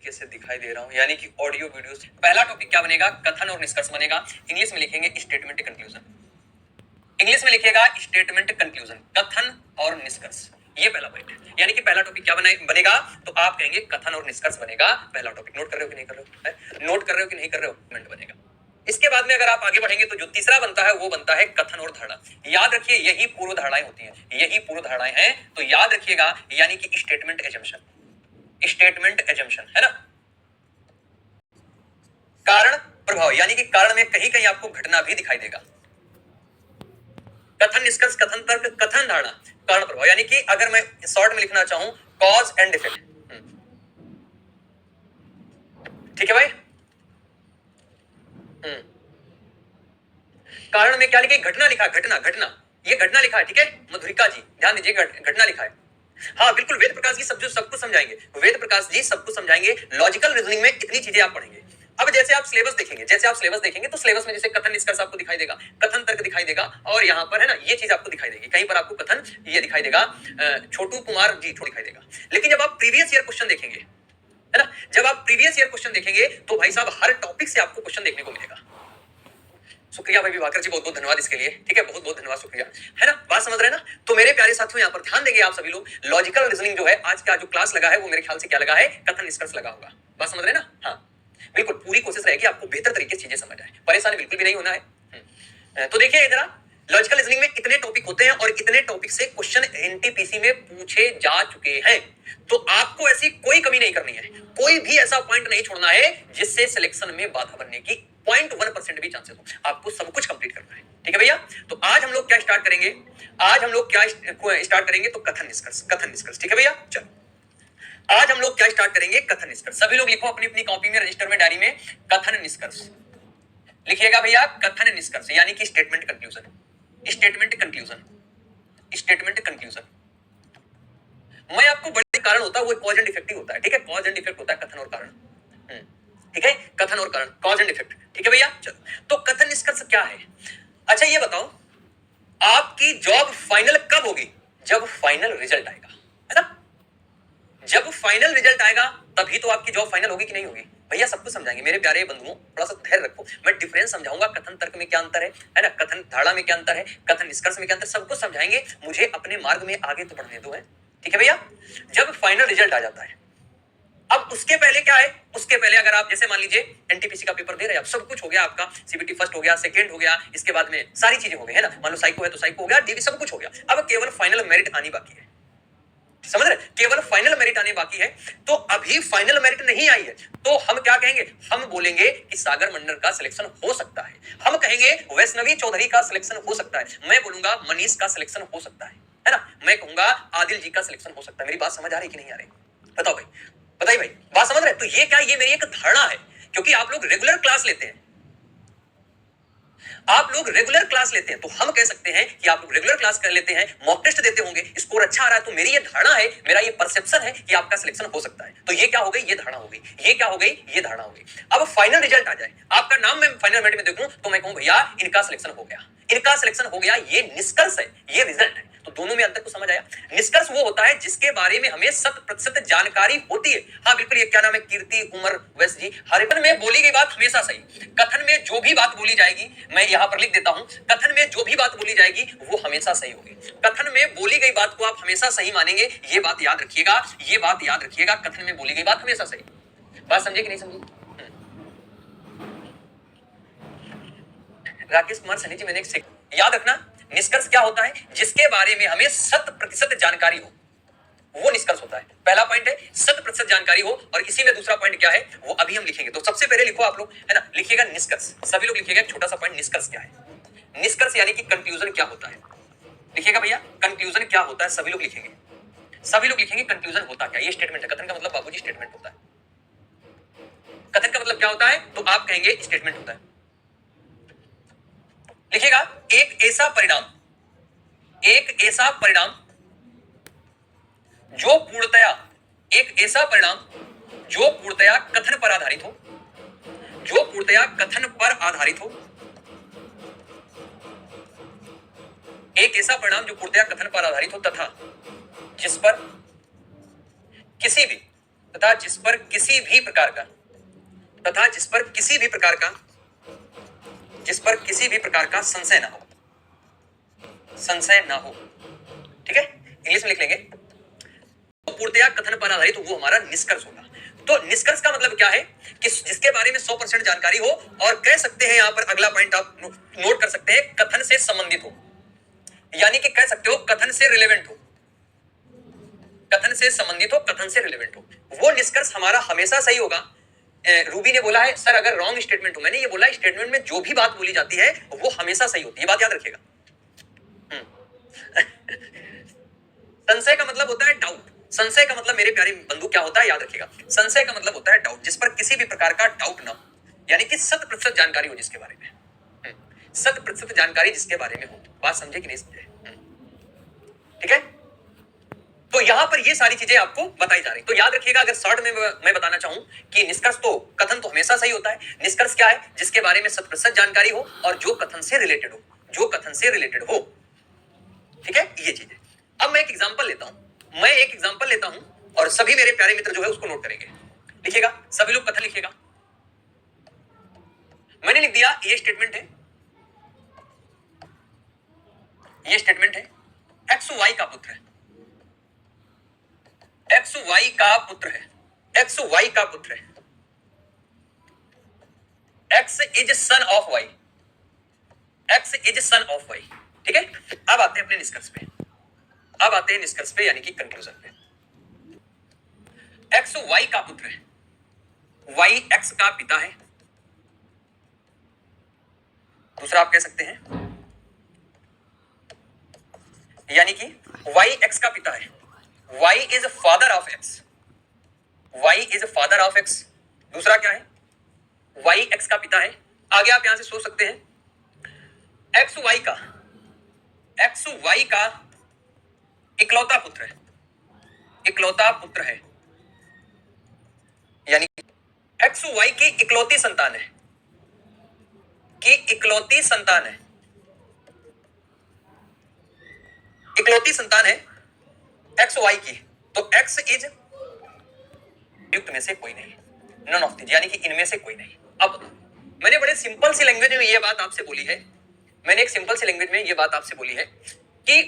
तरीके से दिखाई दे रहा हूं, यानी कि ऑडियो वीडियोस। पहला टॉपिक क्या बनेगा? कथन और निष्कर्ष बनेगा। इंग्लिश में लिखेंगे स्टेटमेंट कंक्लूजन। इंग्लिश में लिखिएगा स्टेटमेंट कंक्लूजन, कथन और निष्कर्ष। ये पहला पॉइंट है, यानी कि पहला टॉपिक क्या बनेगा? तो आप कहेंगे कथन और निष्कर्ष बनेगा पहला टॉपिक। नोट कर रहे हो कि नहीं कर रहे हो? नोट कर रहे हो कि नहीं कर रहे हो? कमेंट बनेगा। इसके बाद में अगर आप आगे बढ़ेंगे तो जो तीसरा बनता है वो बनता है कथन और धारणा। याद रखिए यही पूर्व धारणाएं होती हैं, यही पूर्व धारणाएं हैं, तो याद रखिएगा, यानी कि स्टेटमेंट एजम्पशन। स्टेटमेंट एजम्पशन है ना। कारण प्रभाव, यानी कि कारण में कहीं कहीं आपको घटना भी दिखाई देगा। कथन निष्कर्ष, कथन तर्क, कथन धारणा, कारण प्रभाव, यानी कि अगर मैं शॉर्ट में लिखना चाहूं कॉज एंड इफेक्ट। ठीक है भाई। कारण में क्या लिखे? घटना लिखा, घटना, घटना, ये घटना लिखा है। ठीक है मधुरिका जी, ध्यान दीजिए, घटना लिखा है। हाँ बिल्कुल, वेद प्रकाश जी सब कुछ समझाएंगे, वेद प्रकाश जी सब कुछ समझाएंगे। लॉजिकल रीजनिंग में इतनी चीजें आप पढ़ेंगे। अब जैसे आप सिलेबस देखेंगे तो सिलेबस में जैसे कथन निष्कर्ष आपको दिखाई देगा, कथन तर्क दिखाई देगा, और यहाँ पर है ना ये चीज आपको दिखाई देगी। कहीं पर आपको कथन ये दिखाई देगा, छोटू कुमार जी दिखाई देगा। लेकिन जब आप प्रीवियस ईयर क्वेश्चन देखेंगे, है ना, जब आप प्रीवियस ईयर क्वेश्चन देखेंगे तो भाई साहब हर टॉपिक से आपको क्वेश्चन देखने को मिलेगा। शुक्रिया भाई विभाकर जी, बहुत बहुत धन्यवाद इसके लिए। ठीक है, बहुत बहुत धन्यवाद, शुक्रिया। है ना, बात समझ रहे हैं ना? तो मेरे प्यारे साथियों यहाँ पर ध्यान देंगे आप सभी लोग। लॉजिकल रीजनिंग जो है आज का जो क्लास लगा है वो मेरे ख्याल से क्या लगा है? कथन निष्कर्ष लगा होगा। बात समझ रहे हैं ना? हाँ बिल्कुल, पूरी कोशिश रहेगी आपको बेहतर तरीके से चीजें समझ आए, परेशान बिल्कुल भी नहीं होना है। तो देखिए इधर लॉजिकल रीजनिंग में इतने टॉपिक होते हैं और इतने टॉपिक से क्वेश्चन एनटीपीसी में पूछे जा चुके हैं, तो आपको ऐसी कोई कमी नहीं करनी है, कोई भी ऐसा पॉइंट नहीं छोड़ना है जिससे सिलेक्शन में बाधा बनने की 0.1% भी चांसेस हो। आपको सब कुछ कंप्लीट करना है। ठीक है भैया, तो आज हम लोग क्या स्टार्ट करेंगे? आज हम लोग क्या स्टार्ट करेंगे? तो कथन निष्कर्ष, कथन निष्कर्ष। ठीक है भैया, चलो आज हम लोग क्या स्टार्ट करेंगे? कथन निष्कर्ष। सभी लोग लिखो अपनी अपनी कॉपी में, रजिस्टर में, डायरी में, कथन निष्कर्ष लिखिएगा भैया। कथन निष्कर्ष यानी कि statement conclusion, statement conclusion, statement conclusion. मैं आपको बड़े कारण होता है वो कॉज एंड इफेक्ट होता है। ठीक है, कॉज एंड इफेक्ट होता है, कथन और कारण। ठीक है, कथन और कारण, कॉज एंड इफेक्ट। ठीक है भैया, चलो तो कथन निष्कर्ष क्या है? अच्छा ये बताओ, आपकी जॉब फाइनल कब होगी? जब फाइनल रिजल्ट आएगा, है ना। जब फाइनल रिजल्ट आएगा तभी तो आपकी जॉब फाइनल होगी कि नहीं होगी? भैया सब कुछ समझाएंगे मेरे प्यारे बंधुओं, थोड़ा सा धैर्य रखो। मैं डिफरेंस समझाऊंगा, कथन तर्क में क्या अंतर है ना, कथन धारणा में क्या अंतर है, कथन निष्कर्ष में क्या अंतर, सब कुछ समझाएंगे। मुझे अपने मार्ग में आगे तो बढ़ने दो है। ठीक है भैया, जब फाइनल रिजल्ट आ जाता है, अब उसके पहले क्या है? उसके पहले अगर आप जैसे मान लीजिए एनटीपीसी का पेपर दे रहे हैं, आप सब कुछ हो गया, आपका सीबीटी फर्स्ट हो गया, सेकंड हो गया, इसके बाद में सारी चीजें हो गई, है ना। मान लो साइको है तो साइको हो गया, डीवी सब कुछ हो गया, अब केवल फाइनल मेरिट आनी बाकी है। समझ रहे? केवल फाइनल मेरिट आने बाकी है। तो अभी फाइनल मेरिट नहीं आई है तो हम क्या कहेंगे? हम बोलेंगे कि सागर मंडल का सिलेक्शन हो सकता है, हम कहेंगे वैष्णवी चौधरी का सिलेक्शन हो सकता है, मैं बोलूंगा मनीष का सिलेक्शन हो सकता है ना, मैं कहूंगा आदिल जी का सिलेक्शन हो सकता है। मेरी बात समझ आ रही कि नहीं आ रही? बताओ भाई, बताइए भाई, बात समझ रहे? तो ये क्या, ये मेरी एक धारणा है, क्योंकि आप लोग रेगुलर क्लास लेते हैं, आप लोग रेगुलर क्लास लेते हैं, तो हम कह सकते हैं कि आप लोग रेगुलर क्लास कर लेते हैं, मॉक टेस्ट देते होंगे, स्कोर अच्छा आ रहा है, तो मेरी ये धारणा है, मेरा ये परसेप्शन है कि आपका सिलेक्शन हो सकता है। तो ये क्या हो गई? ये धारणा हो गई। ये क्या हो गई? ये धारणा हो गई। अब फाइनल रिजल्ट आ जाए, आपका नाम मैं फाइनल मेरिट में देखूं तो मैं कहूं भैया इनका सिलेक्शन हो गया, इनका सिलेक्शन हो गया, ये निष्कर्ष है, ये रिजल्ट है। तो दोनों में अंतर को समझ आया? निष्कर्ष वो होता है जिसके बारे में हमें 100% जानकारी होती है। हाँ बिल्कुल, ये क्या नाम है? कीर्ति उमर वैश्य जी। हरिपन में बोली गई बात हमेशा सही, कथन में जो भी बात बोली जाएगी, मैं यहां पर लिख देता हूं, कथन में जो भी बात बोली जाएगी वो हमेशा सही होगी। कथन में बोली गई बात को आप हमेशा सही मानेंगे, ये बात याद रखिएगा, ये बात याद रखिएगा, कथन में बोली गई बात हमेशा सही। बात समझे कि नहीं समझे? राकेश कुमार सनी जी, मैंने एक याद रखना, निष्कर्ष क्या होता है? जिसके बारे में हमें 100% जानकारी हो, वो निष्कर्ष होता है। पहला पॉइंट है 100% जानकारी हो, और इसी में दूसरा पॉइंट क्या है वो अभी हम लिखेंगे। तो सबसे पहले लिखो आप लोग, है ना, लिखिएगा निष्कर्ष, सभी लोग लिखिएगा छोटा सा पॉइंट, निष्कर्ष क्या है? निष्कर्ष यानी कि कंक्लूजन क्या होता है? लिखिएगा भैया, कंक्लूजन क्या होता है, सभी लोग लिखेंगे, सभी लोग लिखेंगे कंक्लूजन होता क्या? ये स्टेटमेंट है, कथन का मतलब बाबूजी स्टेटमेंट होता है। कथन का मतलब क्या होता है? तो आप कहेंगे स्टेटमेंट होता है। लिखिएगा एक ऐसा परिणाम, एक ऐसा परिणाम जो पूर्णतया, एक ऐसा परिणाम जो पूर्णतया कथन पर आधारित हो, जो पूर्णतया कथन पर आधारित हो, एक ऐसा परिणाम जो पूर्णतया कथन पर आधारित हो तथा जिस पर किसी भी तथा जिस पर किसी भी प्रकार का संशय ना हो। ठीक है, इंग्लिश में लिख लेंगे। पूर्णतया कथन पर आधारित वो हमारा निष्कर्ष होगा। तो निष्कर्ष का मतलब क्या है कि जिसके बारे में 100% जानकारी हो, और कह सकते हैं यहां पर अगला पॉइंट आप नोट कर सकते हैं, कथन से संबंधित हो, यानी कि कह सकते हो कथन से रिलेवेंट हो, कथन से संबंधित हो, कथन से रिलेवेंट हो, वो निष्कर्ष हमारा हमेशा सही होगा। रूबी ने बोला है सर अगर रॉन्ग स्टेटमेंट हो, मैंने ये बोला स्टेटमेंट में जो भी बात बोली जाती है वो हमेशा सही होती है, ये बात याद रखिएगा। संशय का मतलब होता है डाउट। संशय का मतलब मेरे प्यारे बंधु क्या होता है, याद रखिएगा। संशय का मतलब होता है डाउट, जिस पर किसी भी प्रकार का डाउट ना हो, यानी कि 100% जानकारी हो जिसके बारे में, 100% जानकारी जिसके बारे में हो। बात समझे कि नहीं समझे? ठीक है, तो यहां पर ये सारी चीजें आपको बताई जा रही। तो याद रखिएगा, अगर शॉर्ट में मैं बताना चाहूं कि निष्कर्ष तो कथन तो हमेशा सही होता है। निष्कर्ष क्या है, जिसके बारे में 100% जानकारी हो और जो कथन से रिलेटेड हो, ठीक है, ये चीजें। अब मैं एक एग्जांपल लेता हूं और सभी मेरे प्यारे मित्र जो है उसको नोट करेंगे। लिखिएगा, सभी लोग कथन लिखिएगा। मैंने लिख दिया ये स्टेटमेंट है, एक्स वाई का पुत्र है, एक्स वाई का पुत्र है, x is son of y, ठीक है। अब आते हैं अपने निष्कर्ष पे, यानी कि कंक्लूजन पे। एक्स वाई का पुत्र है, वाई एक्स का पिता है, दूसरा आप कह सकते हैं, यानी कि वाई एक्स का पिता है, y is father of x, दूसरा क्या है, वाई एक्स का पिता है। आगे आप यहां से सोच सकते हैं, एक्स वाई का इकलौता पुत्र है, यानी एक्स वाई की इकलौती संतान है, इकलौती संतान है एक्स वाई की। तो एक्स इज युक्त में से कोई नहीं, नन ऑफ दीज, यानी कि इनमें से कोई नहीं। अब मैंने बड़े सिंपल सी लैंग्वेज में ये बात आपसे बोली है, कि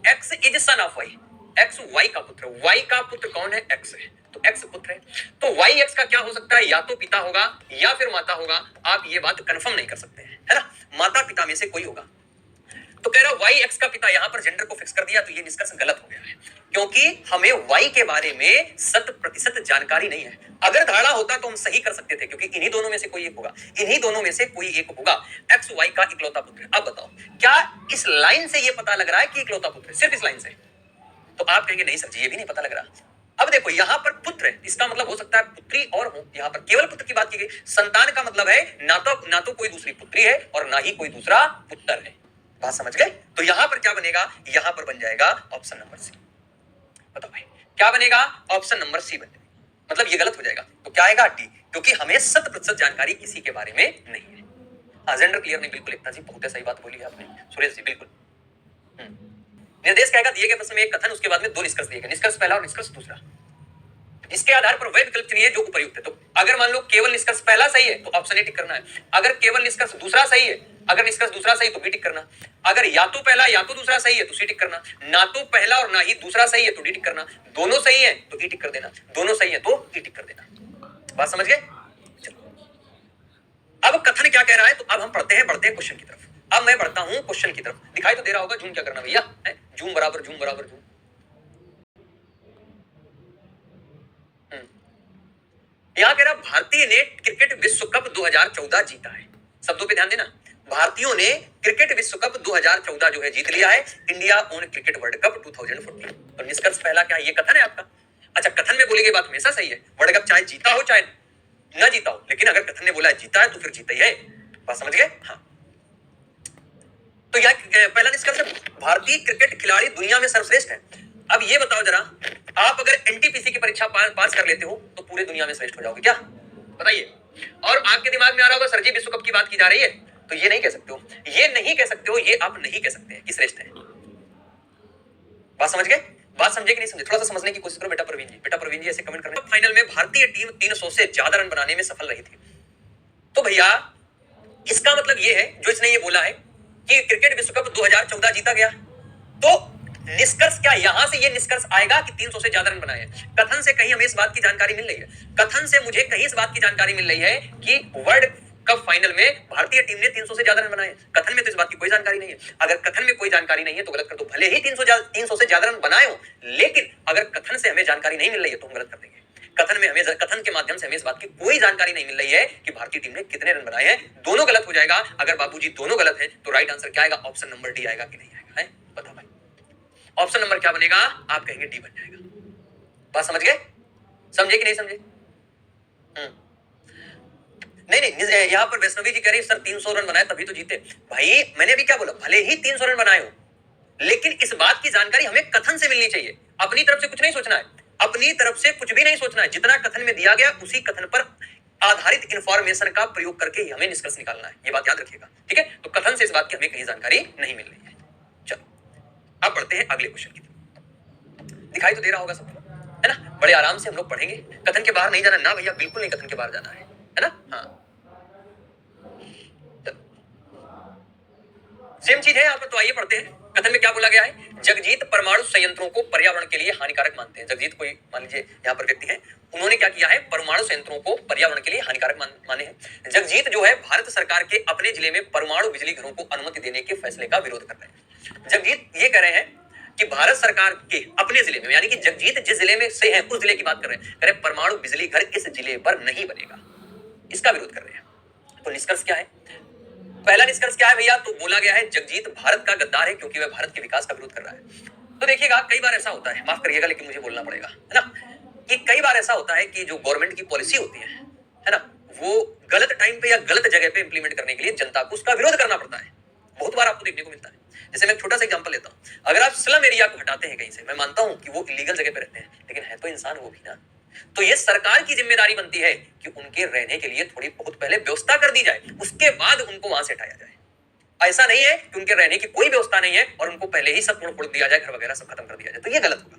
x is son of y, x y का पुत्र, वाई का पुत्र कौन है, एक्स है, तो एक्स पुत्र है। तो वाई एक्स का क्या हो सकता है, या तो पिता होगा या फिर माता होगा, आप ये बात कंफर्म नहीं कर सकते हैं, है ना, माता पिता में से कोई होगा। तो कह रहा वाई एक्स का पिता, यहां पर जेंडर को फिक्स कर दिया, तो ये निष्कर्ष गलत हो गया है, क्योंकि हमें वाई के बारे में 100% जानकारी नहीं है। अगर धारणा होता तो हम सही कर सकते थे, क्योंकि इन्हीं दोनों में से कोई एक होगा, एक्स वाई का इकलौता पुत्र। अब बताओ, क्या इस लाइन से ये पता लग रहा है कि इकलौता पुत्र है, सिर्फ इस लाइन से? तो आप कहेंगे नहीं सर जी, ये भी नहीं पता लग रहा। अब देखो, यहां पर पुत्र है, इसका मतलब हो सकता है पुत्री और हो, यहां पर केवल पुत्र की बात की गई। संतान का मतलब है ना तो कोई दूसरी पुत्री है और ना ही कोई दूसरा पुत्र है। बात समझ गए? तो यहां पर क्या बनेगा, यहां पर बन जाएगा ऑप्शन नंबर सी। बताओ भाई क्या बनेगा, ऑप्शन नंबर सी बन जाएगा, मतलब ये गलत हो जाएगा। तो क्या आएगा, डी, क्योंकि हमें 100% जानकारी किसी के बारे में नहीं है। हाँ, जेंडर क्लियर नहीं, बिल्कुल एकता जी, बहुत सही बात बोली आपने, सुरेश जी बिल्कुल। निर्देश कहेगा दिए गए प्रश्न में एक कथन, उसके बाद में दो निष्कर्ष दिए गए, निष्कर्ष पहला और निष्कर्ष दूसरा, इसके आधार पर वह विकल्प चुनिए जो उपयुक्त है। तो अगर मान लो केवल निष्कर्ष पहला सही है तो ऑप्शन ए टिक करना है, अगर केवल निष्कर्ष दूसरा सही है, अगर निष्कर्ष दूसरा सही तो बी टिक करना, अगर या तो पहला या तो दूसरा सही है तो सी टिक करना, ना तो पहला और ना ही दूसरा सही है तो डी टिक करना, दोनों सही है तो ई टिक कर देना, दोनों सही है तो ई टिक कर देना। बात समझ गए? अब कथन क्या कह रहा है, तो अब हम बढ़ते हैं क्वेश्चन की तरफ। अब मैं बढ़ता हूं क्वेश्चन की तरफ, दिखाई तो दे रहा होगा, जूम क्या करना भैया, जूम बराबर जूम। यहां कह रहा भारतीय ने क्रिकेट विश्व कप 2014 जीता है। शब्दों पे ध्यान देना, भारतीयों ने क्रिकेट विश्व कप 2014 जो है जीत लिया है, India own cricket world cup 2014। तो निष्कर्ष पहला क्या है, ये कथन है आपका। अच्छा, कथन में बोली गई बात हमेशा सही है, वर्ल्ड कप चाहे जीता हो चाहे ना जीता हो, लेकिन अगर कथन ने बोला है जीता है तो फिर जीता ही है। बात समझ गए? हाँ, तो यह पहला निष्कर्ष है, भारतीय क्रिकेट खिलाड़ी दुनिया में सर्वश्रेष्ठ है। अब ये बताओ जरा, आप अगर एनटीपीसी की परीक्षा पास कर लेते हो तो पूरे दुनिया में श्रेष्ठ हो जाओगे क्या, बताइए? और आपके दिमाग में आ रहा होगा सर जी विश्व कप की बात की जा रही है, तो ये नहीं कह सकते हो, ये आप नहीं कह सकते हैं कि श्रेष्ठ है। बात समझ गए? बात समझे कि नहीं समझे? थोड़ा सा समझने की कोशिश करो बेटा प्रवीण जी। बेटा प्रवीण जी ऐसे कमेंट करने। फाइनल में भारतीय टीम 300 से ज्यादा रन बनाने में सफल रही थी। तो भैया इसका मतलब ये है जो इसने ये बोला है कि क्रिकेट विश्व कप 2014 जीता गया, तो निष्कर्ष क्या यहां से ये निष्कर्ष आएगा कि 300 से ज्यादा रन बनाए। कथन से कहीं हमें इस बात की जानकारी मिल रही है, कथन से मुझे कहीं इस बात की जानकारी मिल रही है कि वर्ल्ड कप फाइनल में भारतीय टीम ने 300 से ज्यादा रन बनाए। कथन में तो इस बात की कोई जानकारी नहीं है। अगर कथन में कोई जानकारी नहीं है तो गलत कर दो। भले ही 300 से ज्यादा रन बनाए हो, लेकिन अगर कथन से हमें जानकारी नहीं मिल रही है तो हम गलत कर देंगे। कथन में हमें, कथन के माध्यम से हमें इस बात की कोई जानकारी नहीं मिल रही है कि भारतीय टीम ने कितने रन बनाए हैं। दोनों गलत हो जाएगा। अगर बाबूजी दोनों गलत है तो राइट आंसर क्या आएगा? ऑप्शन नंबर डी आएगा कि नहीं आएगा? बताओ भाई, ऑप्शन नंबर क्या बनेगा? आप कहेंगे डी बन जाएगा। बात समझ गए? समझे कि नहीं समझे? नहीं नहीं, यहां पर वैष्णवी जी कह रही सर 300 रन बनाए तभी तो जीते। भाई मैंने अभी क्या बोला? भले ही 300 रन बनाए हो, लेकिन इस बात की जानकारी हमें कथन से मिलनी चाहिए। अपनी तरफ से कुछ नहीं सोचना है, अपनी तरफ से कुछ भी नहीं सोचना है। जितना कथन में दिया गया उसी कथन पर आधारित इंफॉर्मेशन का प्रयोग करके हमें निष्कर्ष निकालना है। ये बात याद रखिएगा, ठीक है? तो कथन से इस बात की हमें कहीं जानकारी नहीं मिल रही है। चलो अब बढ़ते हैं अगले क्वेश्चन की तरफ। दिखाई तो दे रहा होगा सबको, है ना? बड़े आराम से हम लोग पढ़ेंगे। कथन के बाहर नहीं जाना ना भैया, बिल्कुल नहीं कथन के बाहर जाना है ना? हाँ, सेम चीज है यहाँ पर। तो आइए पढ़ते हैं। कथन में क्या बोला गया है? जगजीत परमाणु संयंत्रों को पर्यावरण के लिए हानिकारक मानते हैं। जगजीत कोई मान लीजिए यहाँ पर व्यक्ति है, उन्होंने क्या किया है? परमाणु संयंत्रों को पर्यावरण के लिए हानिकारक माने हैं। जगजीत जो है भारत सरकार के अपने जिले में परमाणु बिजली घरों को अनुमति देने के फैसले का विरोध कर रहे हैं। जगजीत ये कह रहे हैं कि भारत सरकार के अपने जिले में, यानी कि जगजीत जिस जिले में से है उस जिले की बात कर रहे हैं, कह रहे परमाणु बिजली घर इस जिले पर नहीं बनेगा, इसका विरोध कर रहे हैं। तो निष्कर्ष क्या है? पहला निष्कर्ष क्या है भैया? तो बोला गया है जगजीत भारत का गद्दार है क्योंकि वह भारत के विकास का विरोध कर रहा है। तो देखिएगा कई बार ऐसा होता है, माफ करिएगा लेकिन मुझे बोलना पड़ेगा, है ना, कि कई बार ऐसा होता है कि जो गवर्नमेंट की पॉलिसी होती है ना, वो गलत टाइम पे या गलत जगह पे इंप्लीमेंट करने के लिए जनता को उसका विरोध करना पड़ता है। बहुत बार आपको देखने को मिलता है। जैसे मैं एक छोटा सा एग्जांपल लेता हूं, अगर आप स्लम एरिया को हटाते हैं कहीं से, मैं मानता हूं कि वो इलीगल जगह पे रहते हैं, लेकिन है तो इंसान वो भी ना, तो ये सरकार की जिम्मेदारी बनती है कि उनके रहने के लिए थोड़ी बहुत पहले व्यवस्था कर दी जाए, उसके बाद उनको वहां से हटाया जाए। ऐसा नहीं है कि उनके रहने की कोई व्यवस्था नहीं है और उनको पहले ही सब तोड़ दिया जाए, घर वगैरह सब खत्म कर दिया जाए, तो ये गलत होगा।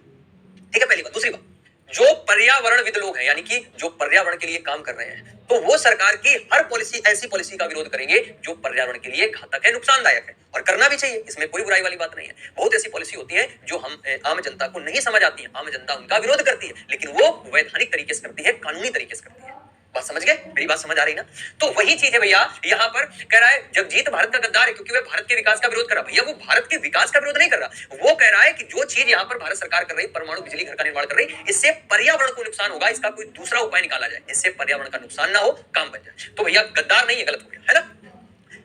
ठीक है, पहली बात। दूसरी बात, जो पर्यावरणविद लोग हैं, यानी कि जो पर्यावरण के लिए काम कर रहे हैं, तो वो सरकार की हर पॉलिसी, ऐसी पॉलिसी का विरोध करेंगे जो पर्यावरण के लिए घातक है, नुकसानदायक है, और करना भी चाहिए, इसमें कोई बुराई वाली बात नहीं है। बहुत ऐसी पॉलिसी होती है जो हम आम जनता को नहीं समझ आती है, आम जनता उनका विरोध करती है, लेकिन वो वैधानिक तरीके से करती है, कानूनी तरीके से करती है। बात समझ गए? मेरी बात समझ आ रही ना? तो वही चीज है भैया, यहाँ पर कह रहा है जगजीत भारत का गद्दार है क्योंकि वह भारत के विकास का विरोध कर रहा है। भैया वो भारत के विकास का विरोध नहीं कर रहा, वो कह रहा है कि जो चीज यहाँ पर भारत सरकार कर रही है, परमाणु बिजली घर का निर्माण कर रही है, इससे पर्यावरण को नुकसान होगा, इसका कोई दूसरा उपाय निकाला जाए जिससे पर्यावरण का नुकसान ना हो, काम बन जाए। तो भैया गद्दार नहीं है, गलत हो गया, है ना?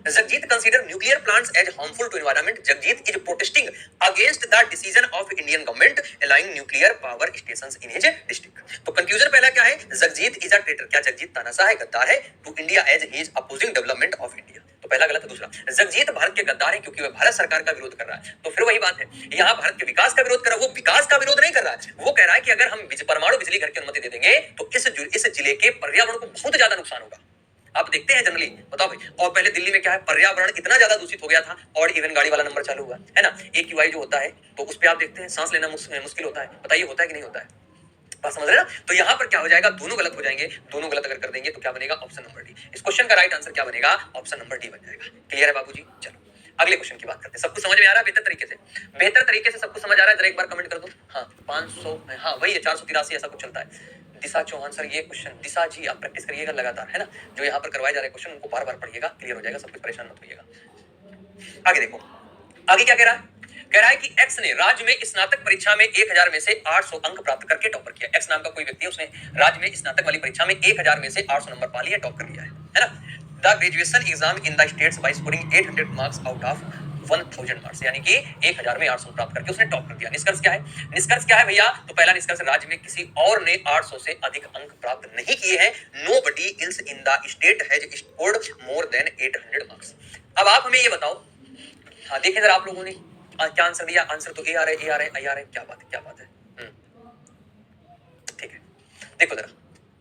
Jagjit consider nuclear plants as harmful to environment. Jagjit is protesting against the decision of Indian government allowing nuclear power stations in his district. तो कंक्लूजन पहला क्या है? Jagjit is a traitor. क्या जगजीत तानाशाह है, गद्दार है to India as he is opposing development of India. तो पहला गलत है। दूसरा, जगजीत भारत के गद्दार है क्योंकि वह भारत सरकार का विरोध कर रहा है। तो फिर वही बात है, यहाँ भारत के विकास का विरोध कर रहा है, वो विकास का विरोध नहीं कर रहा है, वो कह रहा है कि अगर हम परमाणु बिजली घर की अनुमति दे देंगे तो इस जिले के पर्यावरण को बहुत ज्यादा नुकसान होगा। आप देखते हैं जनरली, बताओ भाई, और पहले दिल्ली में क्या है, पर्यावरण इतना ज्यादा दूषित हो गया था और इवन गाड़ी वाला नंबर चालू हुआ है ना, AQI जो होता है, तो उस पे आप देखते हैं सांस लेना मुश्किल होता है। बताइए होता है कि नहीं होता है? बात समझ रहे ना? तो यहाँ पर क्या हो जाएगा, दोनों गलत हो जाएंगे। दोनों गलत अगर कर देंगे तो क्या बनेगा? Option number D. इस क्वेश्चन का राइट आंसर क्या बनेगा? ऑप्शन नंबर डी बन जाएगा। क्लियर है बाबूजी? चलो अगले क्वेश्चन की बात करते हैं। सबको समझ में आ रहा है बेहतर तरीके से? बेहतर तरीके से सबको समझ आ रहा है? जरा एक बार कमेंट कर दो। हाँ 500, हाँ वही है, 483 ऐसा कुछ चलता है। दिशा चौहान सर, ये क्वेश्चन दिशा जी आप प्रैक्टिस करिएगा लगातार, है ना? जो यहाँ पर करवाए जा रहे क्वेश्चन उनको बार बार पढ़िएगा, क्लियर हो जाएगा सब कुछ, परेशान मत होइएगा। आगे देखो, आगे क्या कह रहा है? कह रहा है कि एक्स ने राज्य में स्नातक परीक्षा में 1000 में से 800 अंक प्राप्त करके टॉपर किया। एक्स नाम का कोई व्यक्ति है, उसने राज्य में स्नातक वाली परीक्षा में 1000 में से 800 नंबर पा लिए, टॉप कर लिया है ना? The graduation exam in the States by scoring 800 marks out of 1000 marks, यानी कि 1000 में 800 प्राप्त करके उसने टॉप कर दिया। निष्कर्ष क्या है? निष्कर्स क्या है भैया? तो पहला निष्कर्ष, राज्य में किसी और ने 800 से अधिक अंक प्राप्त नहीं किए हैं। Nobody else in the state has scored more than 800 marks. अब आप हमें ये बताओ, हाँ देखें जरा आप लोगों ने क्या आंसर दिया? आंसर तो ए आ रहा है, आई आ रहा है, क्या बात है, क्या बात है। ठीक है, देखो जरा,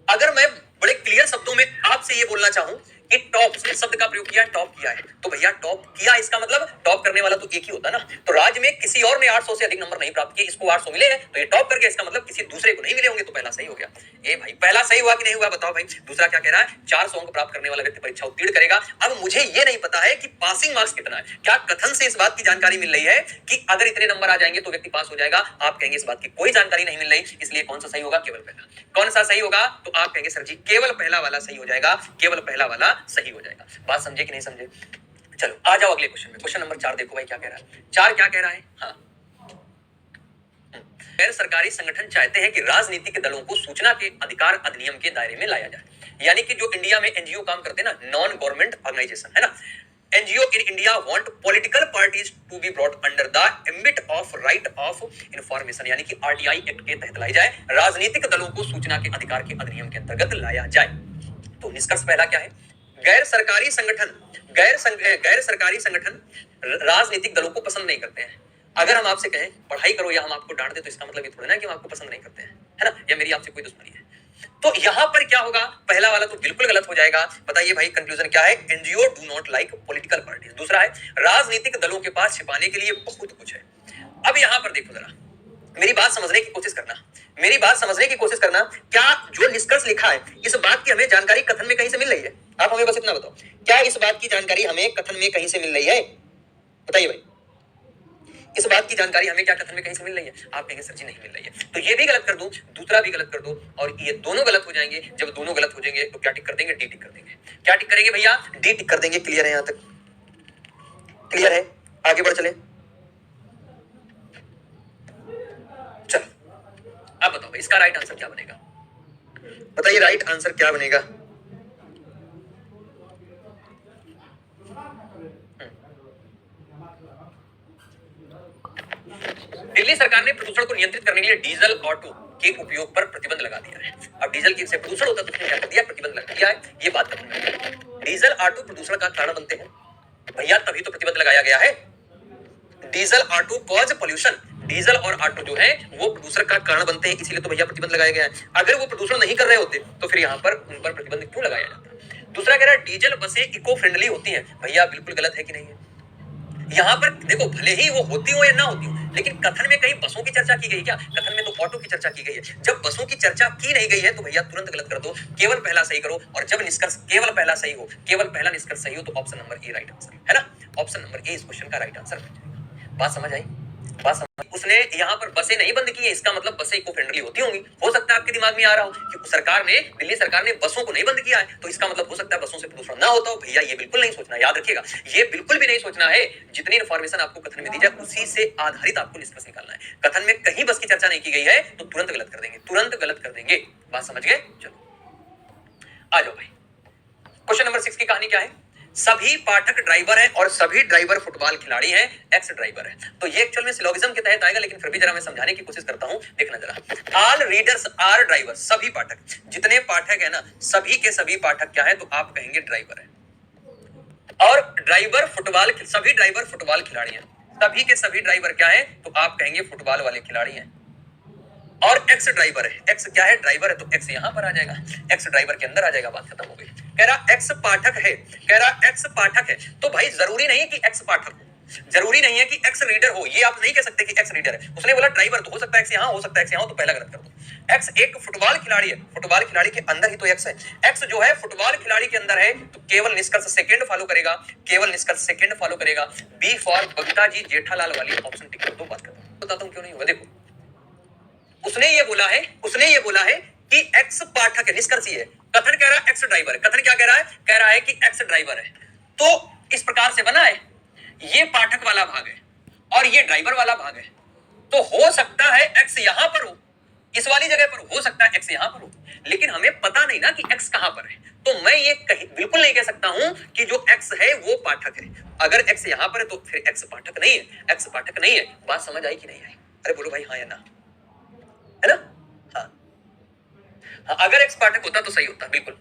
अगर मैं बड़े क्लियर शब्दों में आपसे ये बोलना चाहूं कि कि टॉप, उसने शब्द का प्रयोग किया, टॉप किया है। तो भैया टॉप किया, इसका मतलब टॉप करने वाला तो एक ही होता है ना। तो राज्य में किसी और ने 800 से अधिक नंबर नहीं प्राप्त किए, इसको 800 मिले हैं, तो ये टॉप करके, इसका मतलब किसी दूसरे को नहीं मिले होंगे, तो पहला सही हो गया। ए भाई पहला सही हुआ कि नहीं हुआ बताओ भाई। दूसरा क्या कह रहा है, 400 अंक प्राप्त करने वाला व्यक्ति परीक्षा उत्तीर्ण करेगा। अब मुझे ये नहीं पता है कि पासिंग मार्क्स कितना है। क्या कथन से इस बात की जानकारी मिल रही है कि अगर इतने नंबर आ जाएंगे तो व्यक्ति पास हो जाएगा? आप कहेंगे इस बात की कोई जानकारी नहीं मिल रही, इसलिए कौन सा सही होगा? केवल पहला। कौन सा सही होगा? तो आप कहेंगे सर जी केवल पहला वाला सही हो जाएगा, केवल पहला वाला सही हो जाएगा। बात समझे कि नहीं समझे? चलो आ जाओ अगले क्वेश्चन में। क्वेश्चन नंबर 4 देखो भाई क्या कह रहा है। 4 क्या कह रहा है? हाँ, गैर सरकारी संगठन चाहते हैं कि राजनीतिक दलों को सूचना के अधिकार अधिनियम के दायरे में लाया जाए। यानी कि जो इंडिया में एनजीओ काम करते हैं ना, नॉन गवर्नमेंट ऑर्गेनाइजेशन है ना, NGO in India want political parties to be brought under the ambit of right of information, यानी कि आरटीआई एक्ट के तहत लाई जाए, राजनीतिक दलों को सूचना के अधिकार के अधिनियम के अंतर्गत लाया जाए। तो निष्कर्ष पहला क्या है? गैर सरकारी संगठन राजनीतिक दलों को पसंद नहीं करते हैं। अगर हम आपसे कहें पढ़ाई करो या हम आपको डांट दे, तो इसका मतलब ये थोड़ा ना कि हम आपको पसंद नहीं करते हैं, है ना, या मेरी आपसे कोई दुश्मनी है। तो यहां पर क्या होगा? पहला वाला तो बिल्कुल गलत हो जाएगा। बताइए भाई कंक्लूजन क्या है? NGO do not like political parties. दूसरा है राजनीतिक दलों के पास छिपाने के लिए बहुत कुछ है। अब यहां पर देखो जरा, मेरी बात समझने की कोशिश करना, मेरी बात समझने की कोशिश करना। क्या जो निष्कर्ष लिखा है इस बात की हमें जानकारी कथन में कहीं से मिल रही है? आप हमें बस इतना बताओ, क्या इस बात की जानकारी हमें कथन में कहीं से मिल रही है? बताइए भाई, इस बात की जानकारी हमें क्या कथन में कहीं से मिल रही है? आप कहेंगे सर जी नहीं मिल रही है। तो ये भी गलत कर दो, दूसरा भी गलत कर दो, और ये दोनों गलत हो जाएंगे। जब दोनों गलत हो जाएंगे तो क्या टिक कर देंगे? डी टिक कर देंगे। क्या टिक करेंगे भैया? डी टिक कर देंगे। क्लियर है? यहां तक क्लियर है? आगे बढ़ चले। चलो अब बताओ भाई इसका राइट आंसर क्या बनेगा? बताइए राइट आंसर क्या बनेगा? दिल्ली सरकार ने प्रदूषण को नियंत्रित करने के लिए डीजल ऑटो के उपयोग पर प्रतिबंध लगा दिया है। अब डीजल की से प्रदूषण होता है तो उसने क्या कर दिया? प्रतिबंध लगा दिया है। ये बात कथन में डीजल ऑटो प्रदूषण का कारण बनते हैं भैया, तभी तो प्रतिबंध लगाया गया है। Diesel auto cause pollution, diesel और ऑटो जो है वो प्रदूषण का कारण बनते हैं, इसीलिए तो भैया प्रतिबंध लगाया गया है। अगर वो प्रदूषण नहीं कर रहे होते तो फिर यहाँ पर उन पर प्रतिबंध क्यों लगाया जाता? दूसरा कह रहा है डीजल बसें इको फ्रेंडली होती हैं। भैया बिल्कुल गलत है कि नहीं है? यहाँ पर देखो भले ही वो होती हो या ना होती हो, लेकिन कथन में कहीं बसों की चर्चा की गई क्या? कथन में तो ऑटो की चर्चा की गई है। जब बसों की चर्चा की नहीं गई है तो भैया तुरंत गलत कर दो, केवल पहला सही करो। और जब निष्कर्ष केवल पहला सही हो, केवल पहला निष्कर्ष सही हो, तो option number A right answer है ना। ऑप्शन नंबर ए इस क्वेश्चन का राइट आंसर बन जाएगा। बात समझ आई? बात समझ? उसने यहाँ पर बसें नहीं बंद की है, इसका मतलब बसें इको फ्रेंडली होती होंगी। हो सकता है आपके दिमाग में आ रहा हो कि सरकार ने, दिल्ली सरकार ने बसों को नहीं बंद किया है, तो इसका मतलब हो सकता है बसों से प्रदूषण ना होता हो। भैया ये बिल्कुल नहीं सोचना, याद रखिएगा, ये बिल्कुल भी नहीं सोचना है। जितनी इंफॉर्मेशन आपको कथन में दी जाए उसी से आधारित आपको निष्कर्ष निकालना है। कथन में कहीं बस की चर्चा नहीं की गई है तो तुरंत गलत कर देंगे, तुरंत गलत कर देंगे। बात समझ गए? चलो आ जाओ भाई, क्वेश्चन नंबर 6 की कहानी क्या है? सभी पाठक ड्राइवर हैं और सभी ड्राइवर फुटबॉल खिलाड़ी हैं, एक्स ड्राइवर है। तो ये एक्चुअल में सिलोगिज्म के तहत आएगा, लेकिन फिर भी जरा मैं समझाने की कोशिश करता हूं, देखना जरा। ऑल रीडर्स आर ड्राइवर, सभी पाठक, जितने पाठक है ना सभी के सभी पाठक क्या है? तो आप कहेंगे ड्राइवर है। और ड्राइवर फुटबॉल, सभी ड्राइवर फुटबॉल खिलाड़ी हैं। सभी के सभी ड्राइवर क्या है? तो आप कहेंगे फुटबॉल वाले खिलाड़ी हैं। और एक्स ड्राइवर है, एक्स क्या है? ड्राइवर है, तो एक्स यहां पर आ जाएगा, एक्स ड्राइवर के अंदर आ जाएगा। बात खत्म हो गई। कह रहा एक्स पाठक है, कह रहा एक्स पाठक है, तो भाई जरूरी नहीं है कि एक्स पाठक हो, जरूरी नहीं है कि एक्स रीडर हो। ये आप नहीं कह सकते कि एक्स रीडर है। उसने बोला ड्राइवर, तो हो सकता है एक्स यहां, हो सकता है एक्स यहां, तो पहला गलत कर दो। एक्स एक फुटबॉल खिलाड़ी है, फुटबॉल खिलाड़ी के अंदर ही तो एक्स है। एक्स जो है फुटबॉल खिलाड़ी के अंदर है, तो केवल निष्कर्ष सेकंड फॉलो करेगा, केवल निष्कर्ष सेकंड फॉलो करेगा। बी फॉर बबीता जी जेठालाल वाली ऑप्शन टिक कर दो। बात खत्म। बताता हूं क्यों नहीं हुआ। देखो उसने ये बोला है कि एक्स पाठक है, निष्कर्ष ये है। कथन कह रहा है एक्स ड्राइवर है, कथन क्या कह रहा है? कह रहा है कि एक्स ड्राइवर है। तो इस प्रकार से बना है, ये पाठक वाला भाग है और ये ड्राइवर वाला भाग है। तो हो सकता है एक्स यहां पर हो, इस वाली जगह पर हो सकता है एक्स यहां पर हो, लेकिन हमें पता नहीं ना कि एक्स कहां पर है। तो मैं ये बिल्कुल नहीं कह सकता हूं कि जो एक्स है वो पाठक है। अगर एक्स यहां पर है तो फिर एक्स पाठक नहीं है, एक्स पाठक नहीं है। बात समझ आई कि नहीं आई? अरे बोलो भाई हाँ या ना, है ना? हाँ, हाँ, अगर एक्स पाठक होता तो सही होता, बिल्कुल।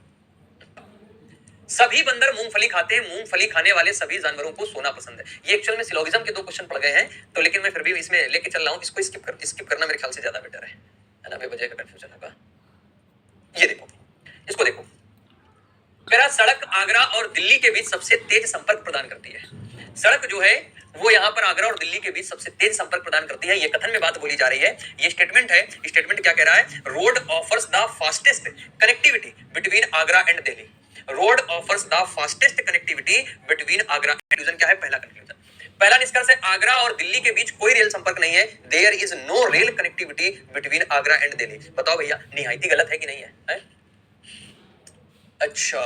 सभी बंदर मूंगफली खाते हैं, मूंगफली खाने वाले सभी जानवरों को सोना पसंद है। ये एक्चुअल में सिलोगिज्म के 2 क्वेश्चन पड़ गए हैं, तो लेकिन मैं फिर भी इसमें लेके चल रहा हूं। इसको स्किप करना मेरे ख्याल से ज्यादा बेटर है ना, बेवजह का कंफ्यूजन होगा। ये देखो, इसको देखो, कह रहा सड़क आगरा और दिल्ली के बीच सबसे तेज संपर्क प्रदान करती है। सड़क जो है वो यहां पर आगरा और दिल्ली के बीच सबसे तेज संपर्क प्रदान करती है। ये कथन में बात बोली जा रही है, ये स्टेटमेंट है। स्टेटमेंट क्या कह रहा है? Road offers the fastest connectivity between Agra and Delhi. Road offers the fastest connectivity between Agra. Conclusion क्या है? पहला कंक्लूजन, पहला निष्कर्ष है आगरा और दिल्ली के बीच कोई रेल संपर्क नहीं है। There is no rail connectivity between Agra and Delhi. बताओ भैया निहायती गलत है कि नहीं है? अच्छा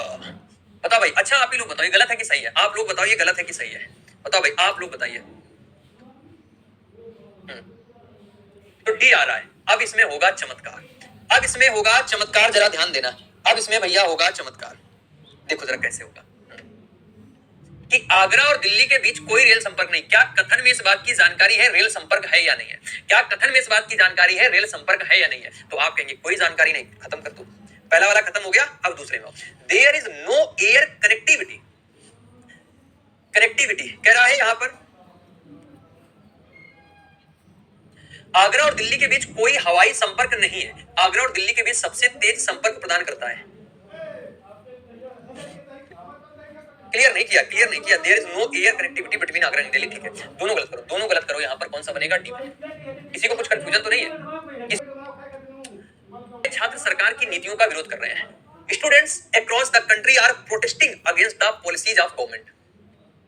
बताओ भाई, अच्छा आप ही लोग बताओ ये गलत है कि सही है? आप लोग बताओ ये गलत है कि सही है? बताओ भाई, आप लोग बताइए। तो डी आ रहा है। अब इसमें होगा चमत्कार, अब इसमें होगा चमत्कार, जरा ध्यान देना। अब इसमें भैया होगा चमत्कार, देखो जरा कैसे होगा कि आगरा और दिल्ली के बीच कोई रेल संपर्क नहीं। क्या कथन में इस बात की जानकारी है रेल संपर्क है या नहीं है? क्या कथन में इस बात की जानकारी है रेल संपर्क है या नहीं है? तो आप कहेंगे कोई जानकारी नहीं, खत्म कर दो। पहला वाला खत्म हो गया, अब दूसरे में there is no air connectivity. Connectivity कह रहा है यहां पर आगरा और दिल्ली के बीच कोई हवाई संपर्क नहीं है। आगरा और दिल्ली के बीच सबसे तेज संपर्क प्रदान करता है। क्लियर नहीं किया, क्लियर नहीं किया। There is no air connectivity between Agra and Delhi. ठीक है, दोनों गलत करो, दोनों गलत करो। यहां पर कौन सा बनेगा? डी। किसी को कुछ कंफ्यूजन तो नहीं है? छात्र सरकार की नीतियों का विरोध कर रहे हैं। Students across the country are protesting against the policies of government.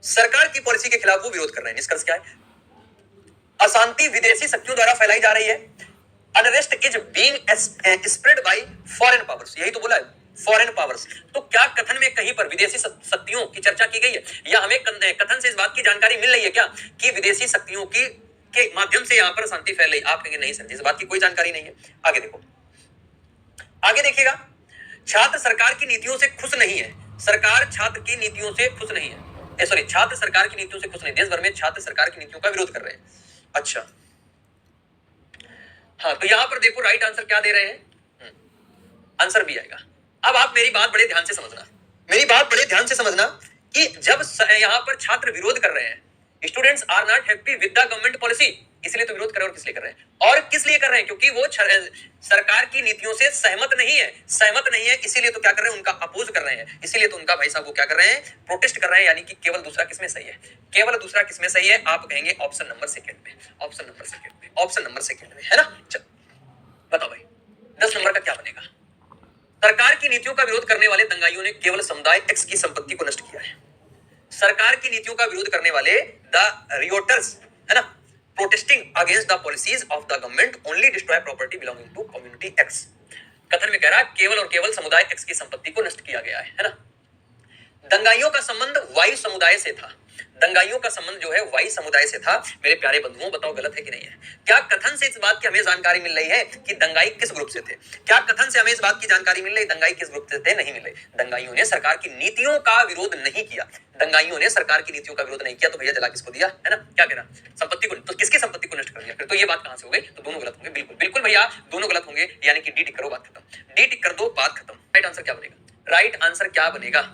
सरकार की पॉलिसी के खिलाफ वो विरोध कर रहे हैं। निष्कर्ष क्या है? अशांति विदेशी शक्तियों द्वारा फैलाई जा रही है। Unrest is being spread by foreign powers. यही तो बोला है, फॉरेन पावर्स। तो क्या कथन में कहीं पर विदेशी शक्तियों की चर्चा की गई है, या हमें कथन से इस बात की जानकारी मिल रही है क्या कि विदेशी शक्तियों की के माध्यम से यहां पर शांति फैल रही? आप कहेंगे नहीं सर, इस बात की कोई जानकारी नहीं है। आगे देखो, आगे देखिएगा। छात्र सरकार की नीतियों से खुश नहीं है। सरकार छात्र की नीतियों से खुश नहीं है, सॉरी, छात्र सरकार की नीतियों से खुश नहीं। देश भर में छात्र सरकार की नीतियों का विरोध कर रहे हैं। अच्छा हाँ, तो यहां पर देखो राइट आंसर क्या दे रहे हैं? आंसर भी आएगा। अब आप मेरी बात बड़े ध्यान से समझना, मेरी बात बड़े ध्यान से समझना कि जब यहां पर छात्र विरोध कर रहे हैं, students are not happy with the government policy, इसलिए तो विरोध कर रहे हैं। और किस लिए कर रहे हैं? और किस लिए कर रहे हैं? क्योंकि वो सरकार की नीतियों से सहमत नहीं है, सहमत नहीं है, इसीलिए तो क्या कर रहे हैं? उनका अपोज कर रहे हैं। इसीलिए तो उनका भाई साहब वो क्या कर रहे हैं? प्रोटेस्ट कर रहे हैं। यानी कि केवल दूसरा किसमें सही है? केवल दूसरा किसमें सही है? आप कहेंगे ऑप्शन नंबर सेकंड में, ऑप्शन नंबर सेकंड में, ऑप्शन नंबर सेकंड में, है ना? चलो बताओ भाई 10 नंबर का क्या बनेगा? सरकार की नीतियों का विरोध करने वाले दंगाइयों ने केवल समुदाय एक्स की संपत्ति को नष्ट किया है। सरकार की नीतियों का विरोध करने वाले द रियोटर्स, है ना, protesting against the policies of the government only destroy property belonging to community x. कथन में कह रहा है केवल और केवल समुदाय एक्स की संपत्ति को नष्ट किया गया है ना। दंगाइयों का संबंध वायु समुदाय से था। दंगाइयों का संबंध जो है वायु समुदाय से था। मेरे प्यारे बंधुओं बताओ गलत है कि नहीं है? क्या कथन से इस बात की हमें जानकारी मिल रही है कि दंगाई किस ग्रुप से थे? क्या कथन से हमें इस बात की जानकारी मिल रही है दंगाई किस ग्रुप से थे? नहीं मिल रही। दंगाइयों ने सरकार की नीतियों का विरोध नहीं किया। दंगाइयों ने सरकार की नीतियों का विरोध नहीं किया। तो भैया जला किसको दिया, है ना? क्या कह रहा? संपत्ति को। तो किसकी संपत्ति को नष्ट कर दिया? फिर तो ये बात कहां से हो गई? तो दोनों गलत होंगे। बिल्कुल बिल्कुल भैया, दोनों गलत होंगे। यानी कि डी टिक करो, बात खत्म। डी टिक कर दो, बात खत्म। राइट आंसर क्या बनेगा? राइट आंसर क्या बनेगा?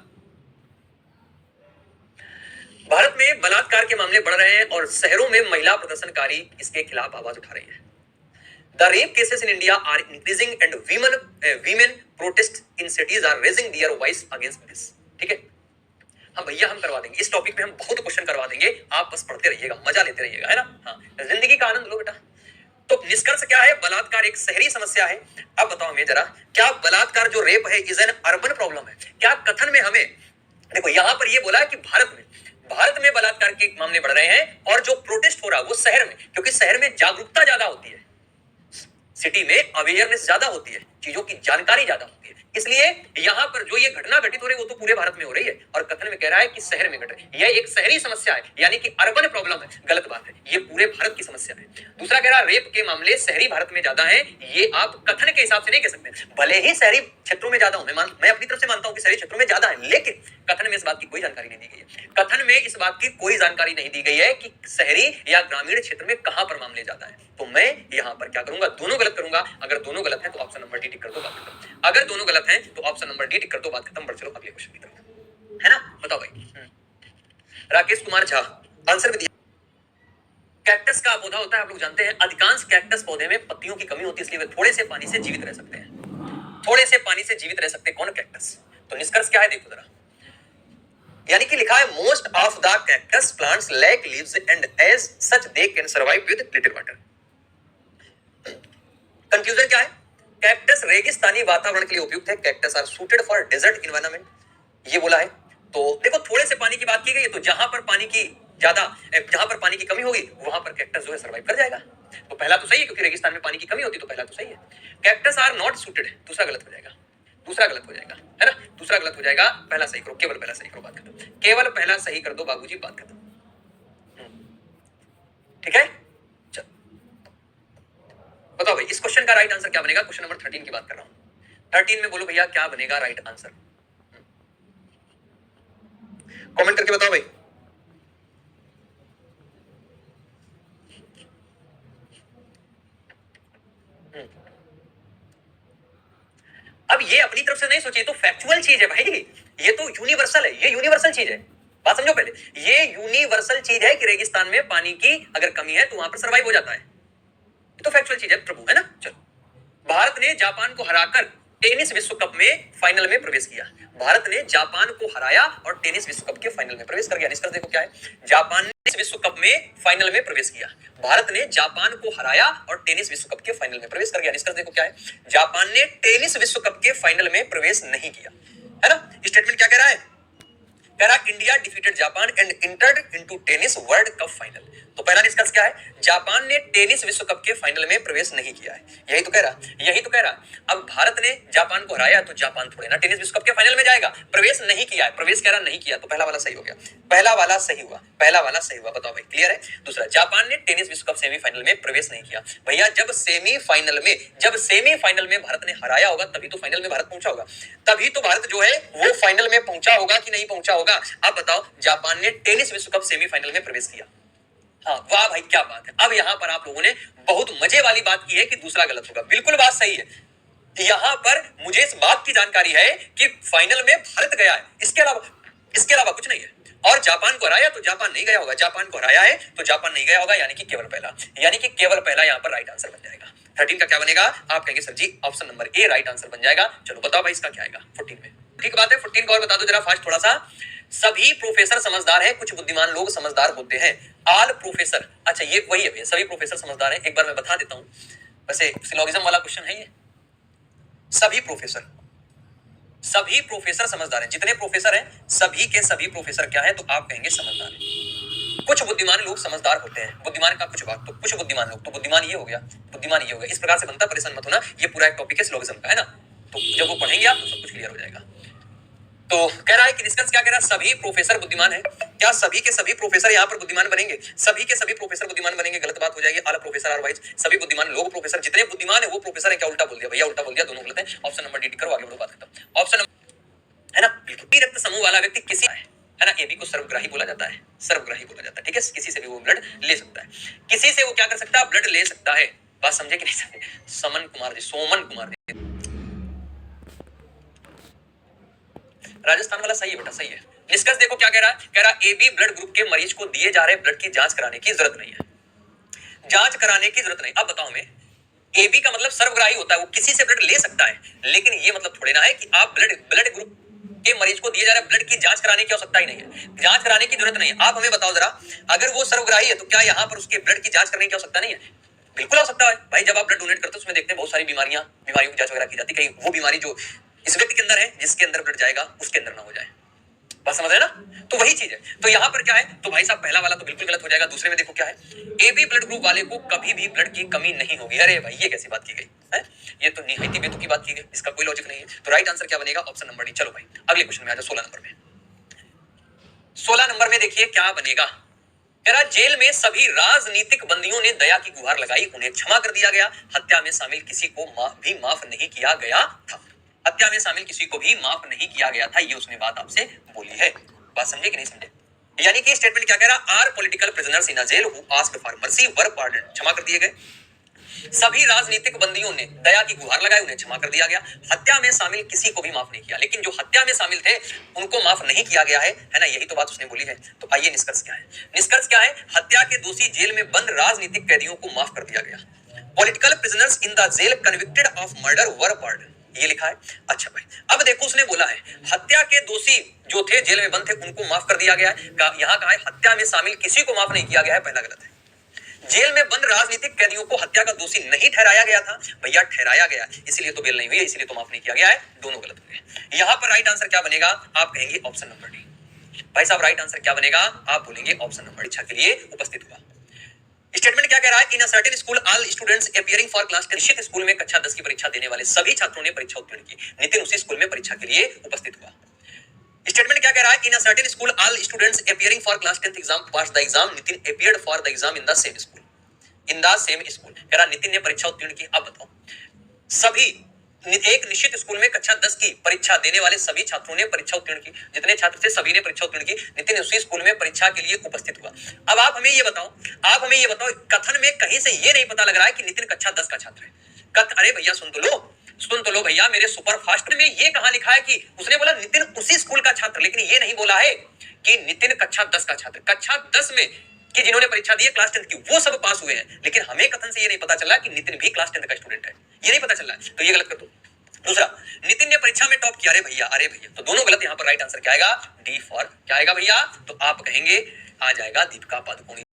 भारत में बलात्कार के मामले बढ़ रहे हैं और शहरों में महिला प्रदर्शनकारी इसके खिलाफ आवाज उठा रही हैं। The rape cases in India are increasing and women protest in cities are raising their voice against this. ठीक है, हम भैया हम करवा देंगे इस टॉपिक पे, हम बहुत क्वेश्चन करवा देंगे। आप बस पढ़ते रहिएगा, मजा लेते रहिएगा, है ना? हाँ, जिंदगी का आनंद लो बेटा। तो निष्कर्ष क्या है? बलात्कार एक शहरी समस्या है। अब बताओ हमें जरा, क्या बलात्कार जो रेप है इज एन अर्बन प्रॉब्लम है? क्या कथन में हमें देखो यहां पर ये बोला है कि भारत में बलात्कार के मामले बढ़ रहे हैं और जो प्रोटेस्ट हो रहा है वो शहर में, क्योंकि शहर में जागरूकता ज्यादा होती है, सिटी में अवेयरनेस ज्यादा होती है, चीजों की जानकारी ज्यादा होती है। इसलिए यहां पर जो ये घटना घटित हो रही है वो तो पूरे भारत में हो रही है और कथन में कह रहा है कि शहर में घट रही है। यह एक शहरी समस्या है, यानी कि अर्बन प्रॉब्लम है। गलत बात है, ये पूरे भारत की समस्या है। दूसरा कह रहा है रेप के मामले शहरी भारत में ज्यादा है। ये आप कथन के हिसाब से नहीं कह सकते। भले ही शहरी क्षेत्रों में ज्यादा हूं, मैं अपनी तरफ से मानता हूं कि शहरी क्षेत्रों में ज्यादा है, लेकिन कथन में इस बात की कोई जानकारी नहीं दी गई है। कथन में इस बात की कोई जानकारी नहीं दी गई है कि शहरी या ग्रामीण क्षेत्र में कहां पर मामले ज्यादा है। तो मैं यहां पर क्या करूंगा? दोनों गलत करूंगा। अगर दोनों गलत है तो ऑप्शन नंबर डी टिक कर दो, बात खत्म। अगर दोनों गलत है तो ऑप्शन नंबर डी टिक कर दो, बात खत्म। बढ़ चलो अगले क्वेश्चन की तरफ, है ना? बताओ भाई। राकेश कुमार झा आंसर भी दिया। कैक्टस का पौधा होता है, आप लोग जानते हैं, अधिकांश कैक्टस पौधे में पत्तियों की कमी होती है, इसलिए वे थोड़े से पानी से जीवित रह सकते हैं। थोड़े से पानी से जीवित रह सकते हैं। कौन? कैक्टस। तो निष्कर्ष क्या है देखो जरा, यानी कि लिखा है most of the cactus plants lack leaves and as such they can survive with little water. Conclusion क्या है, कैक्टस रेगिस्तानी वातावरण के लिए उपयुक्त है, cactus are suited for desert environment, ये बोला है। तो देखो थोड़े से पानी की बात की गई है, तो जहां पर पानी की जहां पर पानी की कमी होगी वहां पर कैक्टस जो है सर्वाइव कर जाएगा। तो पहला तो सही है, क्योंकि रेगिस्तान में पानी की कमी होती, तो पहला तो सही है। कैक्टस आर नॉट सूटेड, दूसरा गलत हो जाएगा, दूसरा गलत हो जाएगा, है ना, दूसरा गलत हो जाएगा, पहला सही करो, केवल पहला सही करो, बात खत्म, केवल पहला सही कर दो बाबूजी, बात खत्म। ठीक है, चलो बताओ भाई इस क्वेश्चन का राइट आंसर क्या बनेगा। क्वेश्चन नंबर 13 की बात कर रहा हूं, 13 में बोलो भैया क्या बनेगा राइट आंसर, कमेंट करके बताओ भाई। अब ये अपनी तरफ से नहीं सोचिए, तो फैक्चुअल चीज है भाई, ये तो यूनिवर्सल है, ये यूनिवर्सल चीज है, बात समझो पहले, ये यूनिवर्सल चीज है कि रेगिस्तान में पानी की अगर कमी है तो वहां पर सर्वाइव हो जाता है, तो फैक्चुअल चीज है प्रभु, है ना। चलो, भारत ने जापान को हराकर टेनिस विश्व कप में फाइनल में प्रवेश किया, भारत ने जापान को हराया और टेनिस विश्व कप के फाइनल में प्रवेश कर गया। निष्कर्ष देखो क्या है, जापान ने इस विश्व कप में फाइनल में प्रवेश किया, भारत ने जापान को हराया और टेनिस विश्व कप के फाइनल में प्रवेश कर गया। निष्कर्ष देखो क्या है, जापान ने टेनिस विश्व कप के फाइनल में प्रवेश नहीं किया, है ना। स्टेटमेंट क्या कह रहा है, कह रहा India defeated Japan and entered into tennis world cup final. तो पहला निष्कर्ष क्या है, जापान ने टेनिस विश्व कप के फाइनल में प्रवेश नहीं किया है, यही तो कह रहा, यही तो कह रहा। अब भारत ने जापान को हराया तो जापान थोड़े ना टेनिस विश्व कप के फाइनल में जाएगा, प्रवेश नहीं किया है, प्रवेश कह रहा नहीं किया, तो पहला वाला सही हो गया, पहला वाला सही हुआ, पहला वाला सही हुआ, बताओ भाई क्लियर है। दूसरा, जापान ने टेनिस विश्व कप सेमीफाइनल में प्रवेश नहीं किया, भैया जब सेमीफाइनल में भारत ने हराया होगा तभी तो फाइनल में भारत पहुंचा होगा, तभी तो भारत जो है वो फाइनल में पहुंचा होगा कि नहीं पहुंचा होगा। अब बताओ, जापान ने टेनिस विश्व कप सेमीफाइनल में प्रवेश किया, हाँ वाह भाई क्या बात है। अब यहां पर आप लोगों ने बहुत मजे वाली बात की है कि दूसरा गलत होगा, बिल्कुल बात सही है। यहां पर मुझे इस बात की जानकारी है कि फाइनल में भारत गया है, इसके अलावा कुछ नहीं है, और जापान को हराया तो जापान नहीं गया होगा, जापान को हराया है तो जापान नहीं गया होगा, यानी कि केवल पहला यहां पर राइट आंसर बन जाएगा। 13 का क्या बनेगा, आप कहेंगे sir ji option number A right answer बन जाएगा। चलो बताओ भाई इसका क्या आएगा 14 में, ठीक बात है। 14 को और बता दो जरा फास्ट थोड़ा सा। सभी प्रोफेसर समझदार हैं, कुछ बुद्धिमान लोग समझदार होते हैं। ऑल प्रोफेसर, अच्छा ये वही है, सभी प्रोफेसर समझदार हैं, एक बार मैं बता देता हूं, वैसे सिलोगिज्म वाला क्वेश्चन है ये। सभी प्रोफेसर समझदार हैं, जितने प्रोफेसर हैं सभी के सभी प्रोफेसर क्या है, तो आप कहेंगे समझदार हैं। कुछ बुद्धिमान लोग समझदार होते हैं, बुद्धिमान का कुछ भाग, तो कुछ बुद्धिमान लोग, तो बुद्धिमान ये हो गया, इस प्रकार से बनता, परेशान मत होना, ये पूरा एक टॉपिक है सिलोगिज्म का, है ना, तो जब वो पढ़ेंगे आप तो सब कुछ क्लियर हो जाएगा। तो कह रहा है कि निष्कर्ष क्या कह रहा है, सभी प्रोफेसर बुद्धिमान है, क्या सभी के सभी प्रोफेसर यहाँ पर बुद्धिमान बनेंगे, सभी के सभी प्रोफेसर बुद्धिमान बनेंगे, गलत बात हो जाएगी। ऑल प्रोफेसर आर वाइज, सभी बुद्धिमान लोग प्रोफेसर, जितने बुद्धिमान है वो प्रोफेसर है, क्या उल्टा बोल दिया भैया, उल्टा बोल दिया, दोनों गलत है। ऑप्शन नंबर डी करो, आगे बढ़ो, बात खत्म। ऑप्शन है ना, बिल्कुल रक्त समूह वाला व्यक्ति किसी है ना, एबी को सर्वग्राही बोला जाता है, ठीक है, किसी से भी वो ब्लड ले सकता है, किसी से वो क्या कर सकता है, ब्लड ले सकता है, बात समझे कि नहीं समझे। सोमन कुमार जी राजस्थान वाला सही है बेटा, सही है। निष्कर्ष देखो क्या कह रहा है, कह रहा एबी ब्लड ग्रुप के मरीज को दिए जा रहे ब्लड की जांच कराने की जरूरत नहीं है, जांच कराने की जरूरत नहीं। अब बताओ मैं, एबी का मतलब सर्वग्राही होता है, वो किसी से ब्लड ले सकता है, लेकिन ये मतलब थोड़े ना है कि आप ब्लड ग्रुप के मरीज को दिए जा रहे ब्लड की जांच कराने की आवश्यकता ही नहीं है, जांच कराने की जरूरत नहीं है। आप हमें बताओ जरा, अगर वो सर्वग्राही है तो क्या यहाँ पर उसके ब्लड की जांच करने की आवश्यकता नहीं है? बिल्कुल आवश्यकता है भाई, जब आप ब्लड डोनेट करते हो उसमें देखते हैं बहुत सारी बीमारियों की जांच वगैरह की जाती है, कहीं वो बीमारी जो इस व्यक्ति के अंदर है जिसके अंदर ब्लड जाएगा उसके अंदर ना हो जाए, बात समझ रहे ना, तो वही चीज है। तो यहाँ पर क्या है, तो भाई साहब पहला वाला तो बिल्कुल गलत हो जाएगा। दूसरे में देखो क्या है, एबी ब्लड ग्रुप वाले को कभी भी ब्लड की कमी नहीं होगी। अरे भाई ये कैसी बात की गई है, ये तो निहायती बेतुकी की बात की गई, इसका कोई लॉजिक नहीं है। तो राइट आंसर क्या बनेगा, ऑप्शन नंबर डी। चलो भाई अगले क्वेश्चन में आ जाओ, 16 नंबर में। 16 नंबर में देखिए क्या बनेगा, कह रहा जेल में सभी राजनीतिक बंदियों ने दया की गुहार लगाई, उन्हें क्षमा कर दिया गया, हत्या में शामिल किसी को भी माफ नहीं किया गया था, हत्या में शामिल किसी को भी माफ नहीं किया गया था, ये उसने बात आपसे बोली है, बात समझे कि नहीं समझे। यानी कि स्टेटमेंट क्या कह रहा, are political prisoners in a jail who asked for mercy were pardon, क्षमा कर दिए गए, सभी राजनीतिक बंदियों ने दया की गुहार लगाई, उन्हें क्षमा कर दिया गया, हत्या में शामिल किसी को भी माफ नहीं किया, लेकिन जो हत्या में शामिल थे उनको माफ नहीं किया गया है ना, यही तो बात उसने बोली है। तो आइए निष्कर्ष क्या है, निष्कर्ष क्या है, हत्या के दोषी जेल में बंद राजनीतिक कैदियों को माफ कर दिया गया, political prisoners in the jail convicted of murder were pardon, ये लिखा है। अच्छा भाई, अब देखो उसने बोला है हत्या के दोषी जो थे जेल में बंद थे उनको माफ कर दिया गया है। यहाँ कहा है हत्या में शामिल किसी को माफ नहीं किया गया है, पहला गलत है। जेल में बंद राजनीतिक कैदियों को हत्या का दोषी नहीं ठहराया गया था, भैया ठहराया गया, इसलिए तो बेल नहीं हुई है, इसलिए तो माफ नहीं किया गया है, दोनों गलत हो गए। यहां पर राइट आंसर क्या बनेगा, आप कहेंगे ऑप्शन नंबर डी। भाई साहब राइट आंसर क्या बनेगा, आप बोलेंगे ऑप्शन नंबर डी। परीक्षा के लिए उपस्थित हुआ। स्टेटमेंट क्या कह रहा है, in a certain school all students appearing for class 10, निश्चित स्कूल में कक्षा 10 की परीक्षा देने वाले सभी छात्रों ने परीक्षा उत्तीर्ण की। नितिन उसी स्कूल में परीक्षा के लिए उपस्थित हुआ। स्टेटमेंट क्या कह रहा है, in a certain school all students appearing for class 10 exam pass the exam, Nitin appeared for the exam in the same school. In the same school कह रहा नितिन ने परीक्षा उत्तीर्ण की। अब बताओ, सभी एक निश्चित स्कूल में कक्षा 10 की परीक्षा देने वाले सभी छात्रों ने परीक्षा उत्तीर्ण की, जितने छात्र थे सभी ने परीक्षा उत्तीर्ण की। नितिन उसी स्कूल में परीक्षा के लिए उपस्थित हुआ। अब आप हमें ये बताओ, कथन में कहीं से ये नहीं पता लग रहा है कि नितिन कक्षा 10 का छात्र है। अरे भैया सुन तो लो भैया, मेरे सुपर फास्ट में ये कहां लिखा है कि उसने बोला नितिन उसी स्कूल का छात्र, लेकिन ये नहीं बोला है कि नितिन कक्षा 10 का छात्र। कक्षा 10 में कि जिन्होंने परीक्षा दी है क्लास 10 की वो सब पास हुए हैं, लेकिन हमें कथन से ये नहीं पता चला कि नितिन भी क्लास 10 का स्टूडेंट है, ये नहीं पता चल रहा है, तो ये गलत कर दो। दूसरा, नितिन ने परीक्षा में टॉप किया। अरे भैया तो दोनों गलत। यहां पर राइट आंसर क्या आएगा, डी फॉर क्या आएगा भैया, तो आप कहेंगे आ जाएगा दीपिका पादुकोण।